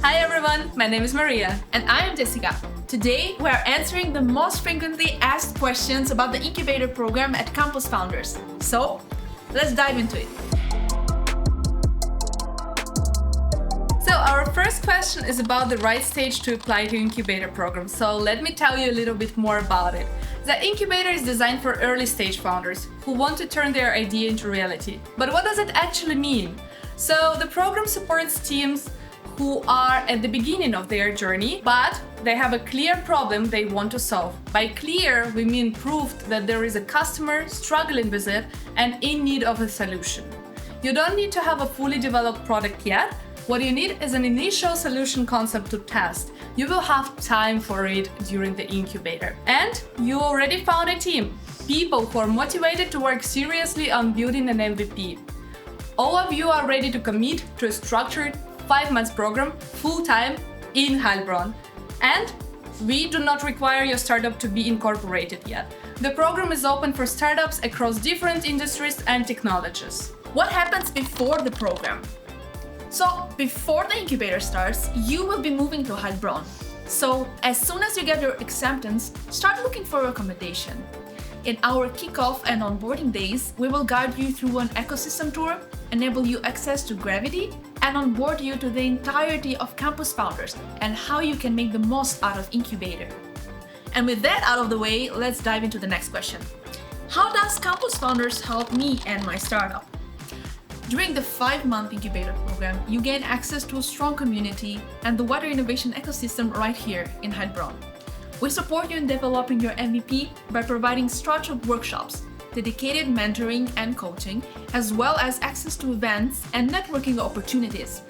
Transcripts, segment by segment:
Hi everyone, my name is Maria. And I am Xhesika. Today we are answering the most frequently asked questions about the Incubator Program at Campus Founders. So, let's dive into it. So our first question is about the right stage to apply to Incubator Program. So let me tell you a little bit more about it. The Incubator is designed for early stage founders who want to turn their idea into reality. But what does it actually mean? So the program supports teams who are at the beginning of their journey, but they have a clear problem they want to solve. By clear, we mean proof that there is a customer struggling with it and in need of a solution. You don't need to have a fully developed product yet. What you need is an initial solution concept to test. You will have time for it during the incubator. And you already found a team, people who are motivated to work seriously on building an MVP. All of you are ready to commit to a structured 5-month program full-time in Heilbronn. And we do not require your startup to be incorporated yet. The program is open for startups across different industries and technologies. What happens before the program? So, before the incubator starts, you will be moving to Heilbronn. So, as soon as you get your acceptance, start looking for accommodation. In our kickoff and onboarding days, we will guide you through an ecosystem tour, enable you access to Gravity, and onboard you to the entirety of Campus Founders and how you can make the most out of Incubator. And with that out of the way, let's dive into the next question. How does Campus Founders help me and my startup? During the 5-month incubator program, you gain access to a strong community and the wider innovation ecosystem right here in Heilbronn. We support you in developing your MVP by providing structured workshops, dedicated mentoring and coaching, as well as access to events and networking opportunities.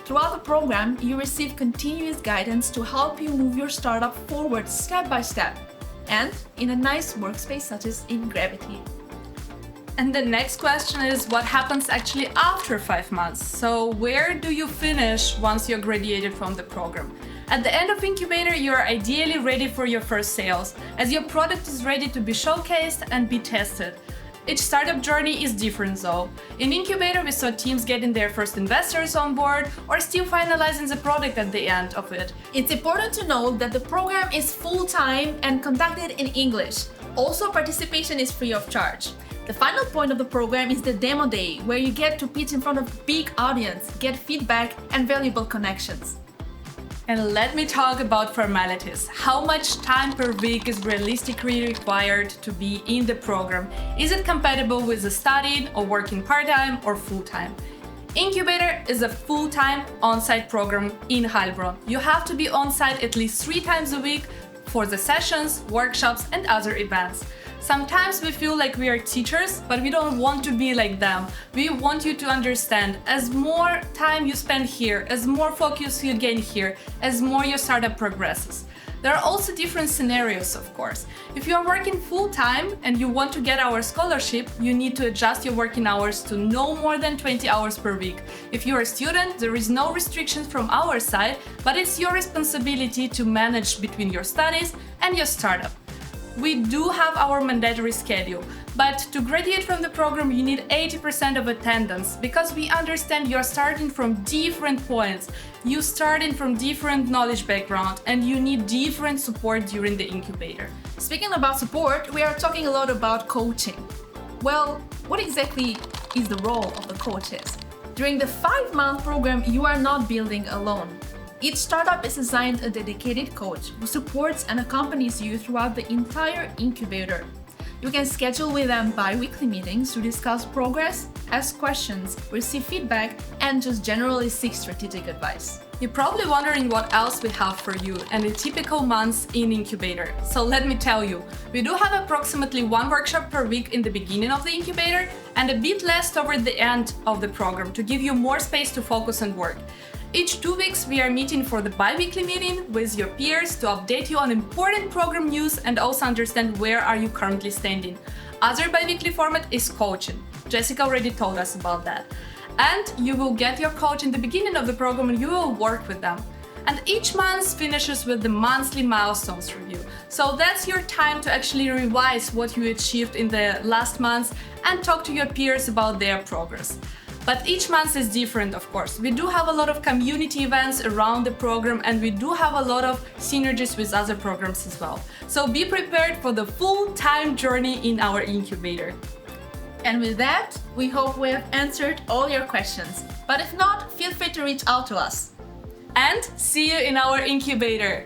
Throughout the program, you receive continuous guidance to help you move your startup forward step by step, and in a nice workspace such as in Gravity. And the next question is what happens actually after 5 months? So where do you finish once you're graduated from the program? At the end of Incubator, you are ideally ready for your first sales, as your product is ready to be showcased and be tested. Each startup journey is different though. In Incubator, we saw teams getting their first investors on board or still finalizing the product at the end of it. It's important to note that the program is full-time and conducted in English. Also, participation is free of charge. The final point of the program is the demo day, where you get to pitch in front of a big audience, get feedback and valuable connections. And let me talk about formalities. How much time per week is realistically required to be in the program? Is it compatible with the studying or working part-time or full-time? Incubator is a full-time on-site program in Heilbronn. You have to be on-site at least 3 times a week for the sessions, workshops and other events. Sometimes we feel like we are teachers, but we don't want to be like them. We want you to understand, as more time you spend here, as more focus you gain here, as more your startup progresses. There are also different scenarios, of course. If you are working full-time and you want to get our scholarship, you need to adjust your working hours to no more than 20 hours per week. If you are a student, there is no restrictions from our side, but it's your responsibility to manage between your studies and your startup. We do have our mandatory schedule, but to graduate from the program you need 80% of attendance because we understand you're starting from different points. You're starting from different knowledge background and you need different support during the incubator. Speaking about support, we are talking a lot about coaching. Well, what exactly is the role of the coaches? During the 5-month program, you are not building alone. Each startup is assigned a dedicated coach who supports and accompanies you throughout the entire incubator. You can schedule with them bi-weekly meetings to discuss progress, ask questions, receive feedback, and just generally seek strategic advice. You're probably wondering what else we have for you and the typical months in Incubator. So let me tell you, we do have approximately 1 workshop per week in the beginning of the incubator and a bit less toward the end of the program to give you more space to focus and work. Each 2 weeks we are meeting for the bi-weekly meeting with your peers to update you on important program news and also understand where are you currently standing. Other bi-weekly format is coaching. Xhesika already told us about that. And you will get your coach in the beginning of the program and you will work with them. And each month finishes with the monthly milestones review. So that's your time to actually revise what you achieved in the last months and talk to your peers about their progress. But each month is different, of course. We do have a lot of community events around the program, and we do have a lot of synergies with other programs as well. So be prepared for the full-time journey in our incubator. And with that, we hope we have answered all your questions. But if not, feel free to reach out to us. And see you in our incubator.